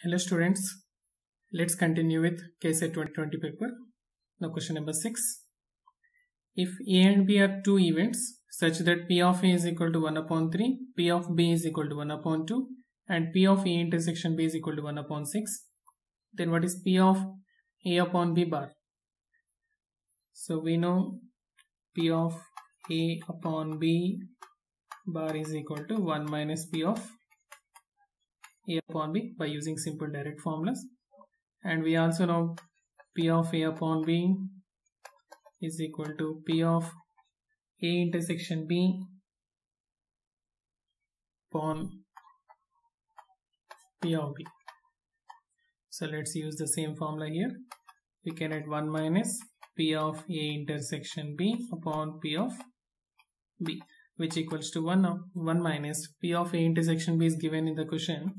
Hello students, let's continue with KSET 2020 paper. Now question number 6. If A and B are two events such that P of A is equal to 1 upon 3, P of B is equal to 1 upon 2 and P of A intersection B is equal to 1 upon 6, then what is P of A upon B bar? So we know P of A upon B bar is equal to 1 minus P of A upon B by using simple direct formulas, and we also know P of A upon B is equal to P of A intersection B upon P of B. So let's use the same formula here. We can add 1 minus P of A intersection B upon P of B, which equals to 1 minus P of A intersection B is given in the question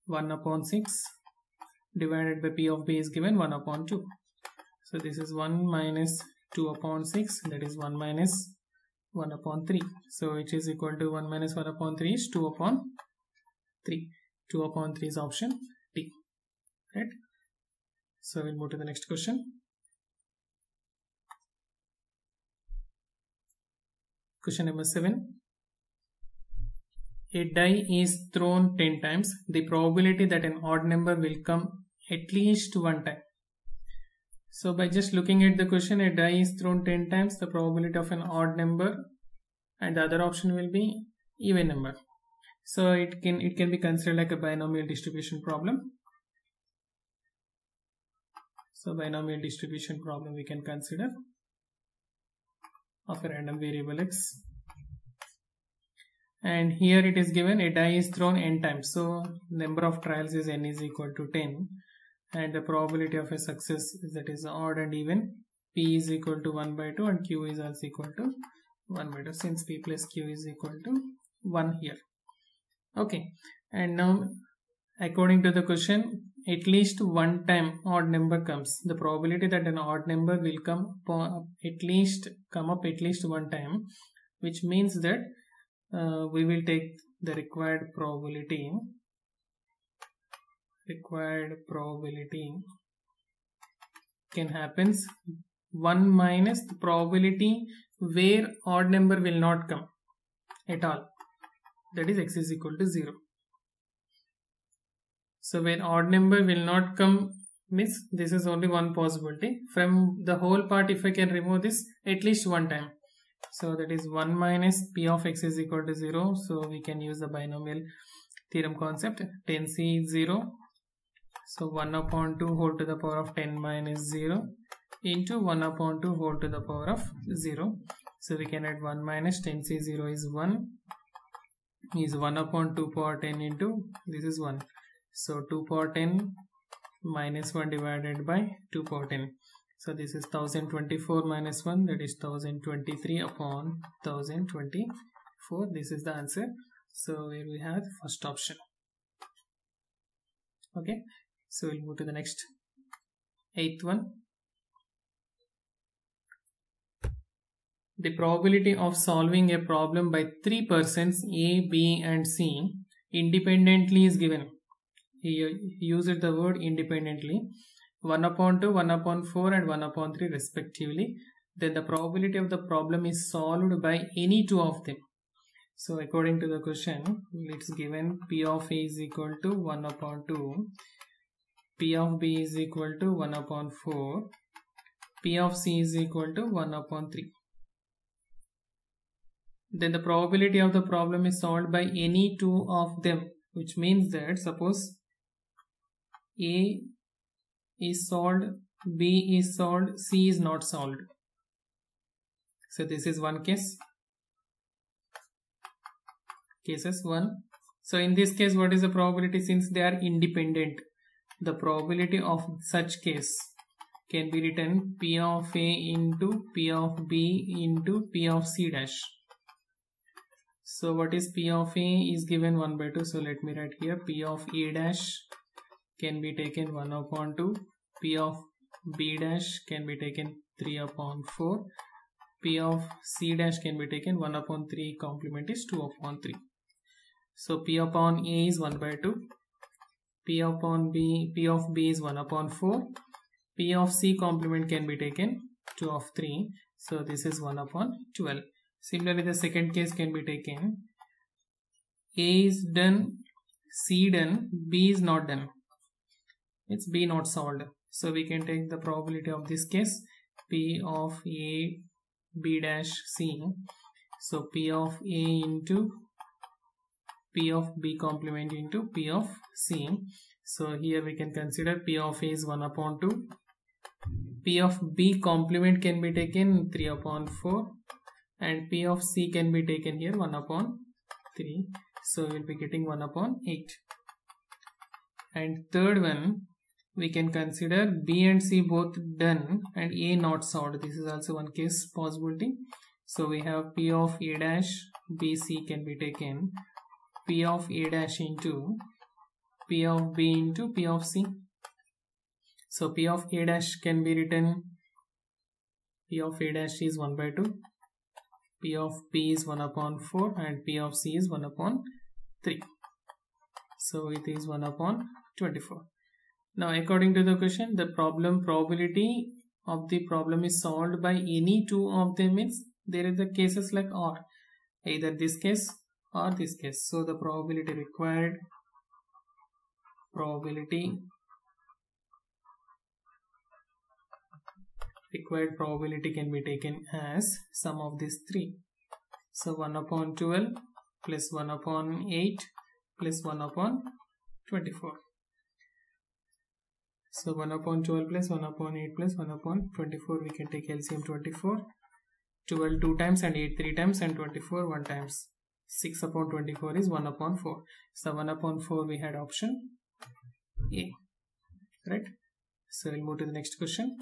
1 upon 6 divided by P of B is given 1 upon 2. So this is 1 minus 2 upon 6, that is 1 minus 1 upon 3. So it is equal to 1 minus 1 upon 3 is 2 upon 3. 2 upon 3 is option D. Right? So we'll move to the next question. Question number 7. A die is thrown 10 times. The probability that an odd number will come at least one time. So by just looking at the question, a die is thrown 10 times, the probability of an odd number, and the other option will be even number. So it can be considered like a binomial distribution problem. So binomial distribution problem we can consider of a random variable x. And here it is given a die is thrown n times. So number of trials is n is equal to 10. And the probability of a success is that is odd and even. P is equal to 1 by 2 and Q is also equal to 1 by 2 since P plus Q is equal to 1 here. Okay. And now according to the question, at least one time odd number comes. The probability that an odd number will come up at least one time, which means that we will take the required probability can happens 1 minus the probability where odd number will not come at all, that is x is equal to 0. So when odd number will not come means this is only one possibility. From the whole part, if I can remove this at least one time, so that is 1 minus P of x is equal to 0. So we can use the binomial theorem concept. 10c is 0. So 1 upon 2 whole to the power of 10 minus 0 into 1 upon 2 whole to the power of 0. So we can add 1 minus 10c 0 is 1 is 1 upon 2 power 10 into this is 1. So 2 power 10 minus 1 divided by 2 power 10. So this is 1024 minus 1, that is 1023 upon 1024. This is the answer. So here we have the first option. Okay. So we'll move to the next 8th one. The probability of solving a problem by 3 persons A, B and C independently is given. He used the word independently. 1 upon 2, 1 upon 4 and 1 upon 3 respectively. Then the probability of the problem is solved by any two of them. So according to the question, it's given P of A is equal to 1 upon 2, P of B is equal to 1 upon 4, P of C is equal to 1 upon 3. Then the probability of the problem is solved by any two of them, which means that suppose A is solved, B is solved, C is not solved. So this is one case. Cases 1. So in this case, what is the probability? Since they are independent, the probability of such case can be written P of A into P of B into P of C dash. So what is P of A is given 1 by 2. So let me write here P of A dash can be taken 1 upon 2. P of B dash can be taken 3 upon 4. P of C dash can be taken 1 upon 3 complement is 2 upon 3. So P upon A is 1 by 2. P upon B, P of B is 1 upon 4. P of C complement can be taken 2 of 3. So this is 1 upon 12. Similarly, the second case can be taken. A is done, C done, B is not done. It's B not solved. So we can take the probability of this case, P of A, B dash C. So P of A into P of B complement into P of C. So here we can consider P of A is 1 upon 2. P of B complement can be taken 3 upon 4. And P of C can be taken here 1 upon 3. So we'll be getting 1 upon 8. And third one, we can consider B and C both done and A not solved. This is also one case possibility. So we have P of A dash B C can be taken P of A dash into P of B into P of C. So P of A dash can be written, P of A dash is 1 by 2. P of B is 1 upon 4 and P of C is 1 upon 3. So it is 1 upon 24. Now according to the question, the probability of the problem is solved by any two of them means there is the cases like or, either this case or this case. So the probability required probability can be taken as sum of these three. So 1 upon 12 plus 1 upon 8 plus 1 upon 24. So 1 upon 12 plus 1 upon 8 plus 1 upon 24, we can take LCM 24. 12 2 times and 8 3 times and 24 1 times. 6 upon 24 is 1 upon 4. So 1 upon 4 we had option A. Right? So we'll move to the next question.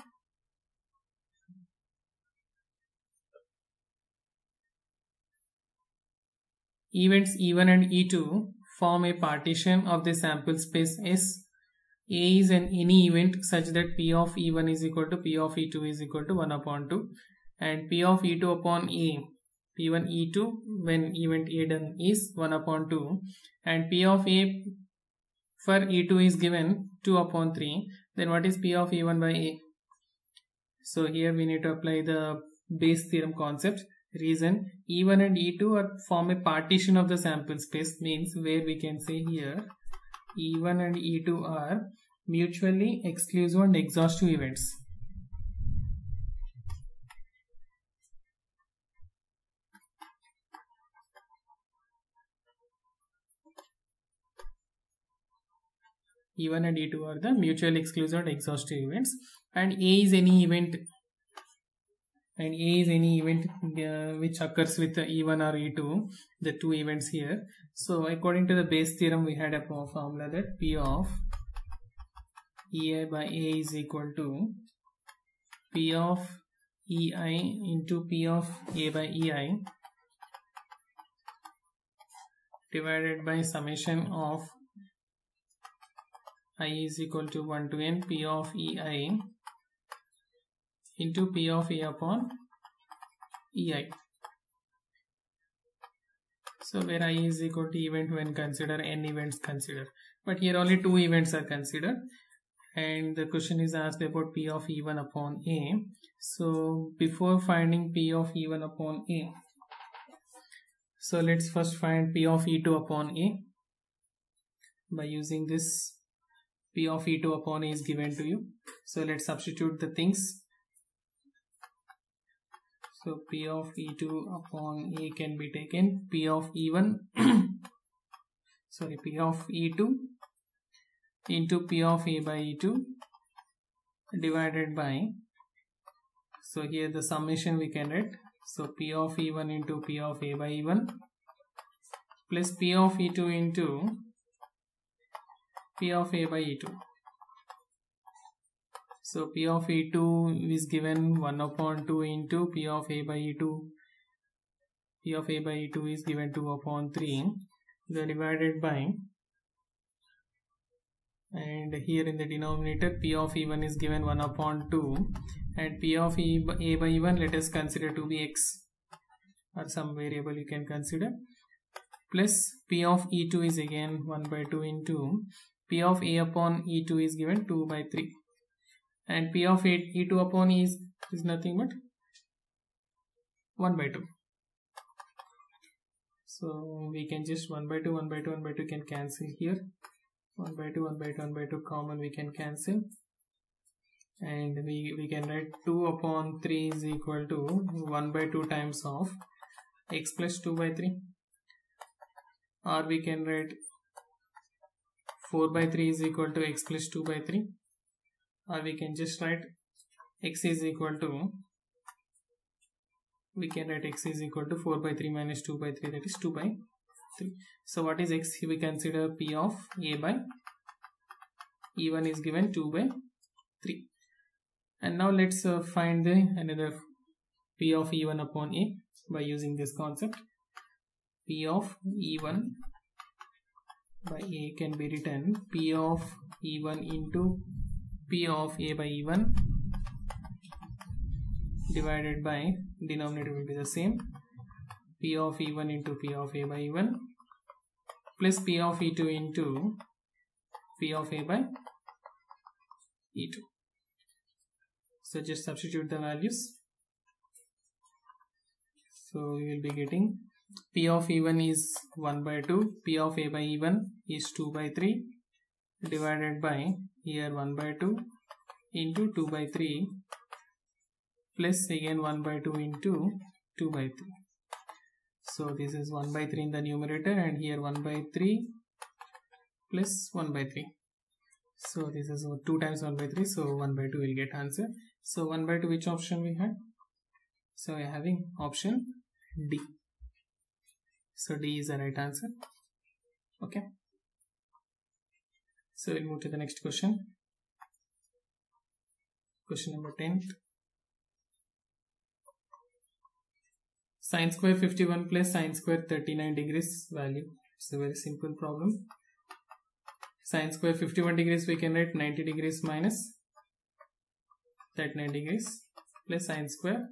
Events E1 and E2 form a partition of the sample space S. A is an any event such that P of E1 is equal to P of E2 is equal to 1 upon 2 and P of E2 upon A, P1 E2 when event A done is 1 upon 2 and P of A for E2 is given 2 upon 3. Then what is P of E1 by A? So here we need to apply the Bayes theorem concept. Reason E1 and E2 form a partition of the sample space, means where we can say here E1 and E2 are mutually exclusive and exhaustive events. E1 and E2 are the mutually exclusive and exhaustive events, and A is any event. And A is any event which occurs with E1 or E2, the two events here. So according to the Bayes theorem, we had a formula that P of EI by A is equal to P of EI into P of A by EI divided by summation of I is equal to 1 to n P of EI into P of A upon EI. So where I is equal to event when consider n events consider, but here only 2 events are considered, and the question is asked about P of E1 upon A. So before finding P of E1 upon A, so let's first find P of E2 upon A by using this. P of E2 upon A is given to you. So let's substitute the things. So P of E2 upon A can be taken P of E1 P of E2 into P of A by E2 divided by, so here the summation we can write, so P of E1 into P of A by E1 plus P of E2 into P of A by E2. So P of E2 is given 1 upon 2 into P of A by E2. P of A by E2 is given 2 upon 3. They divided by, and here in the denominator P of E1 is given 1 upon 2 and P of A by E1 let us consider to be x or some variable you can consider, plus P of E2 is again 1 by 2 into P of A upon E2 is given 2 by 3. And P of E2 upon E is nothing but 1 by 2. So we can just 1 by 2, 1 by 2, 1 by 2 can cancel here. 1 by 2, 1 by 2, 1 by 2 common we can cancel. And we can write 2 upon 3 is equal to 1 by 2 times of x plus 2 by 3. Or we can write 4 by 3 is equal to x plus 2 by 3. Or we can just write x is equal to, we can write x is equal to 4 by 3 minus 2 by 3, that is 2 by 3. So what is x? We consider P of A by E1 is given 2 by 3. And now let's find another P of E1 upon A by using this concept. P of E1 by A can be written P of E1 into P of A by E1 divided by, denominator will be the same, P of E1 into P of A by E1 plus P of E2 into P of A by E2. So just substitute the values. So we will be getting P of E1 is 1 by 2, P of A by E1 is 2 by 3 divided by here 1 by 2 into 2 by 3 plus again 1 by 2 into 2 by 3. So this is 1 by 3 in the numerator and here 1 by 3 plus 1 by 3. So this is 2 times 1 by 3, so 1 by 2 will get answer. So 1 by 2, which option we had? So we are having option D. So D is the right answer. Okay. So we'll move to the next question. Question number 10. Sine square 51 plus sine square 39 degrees value. It's a very simple problem. Sine square 51 degrees we can write 90 degrees minus 39 degrees plus sine square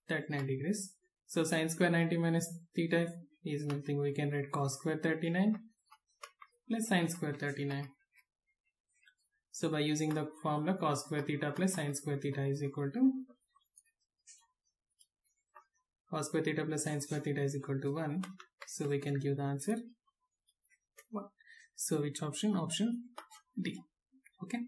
39 degrees. So sine square 90 minus theta is nothing, we can write cos square 39 plus sine square 39. So by using the formula cos square theta plus sine square theta is equal to, cos square theta plus sine square theta is equal to 1. So we can give the answer 1. So which option? Option D. Okay.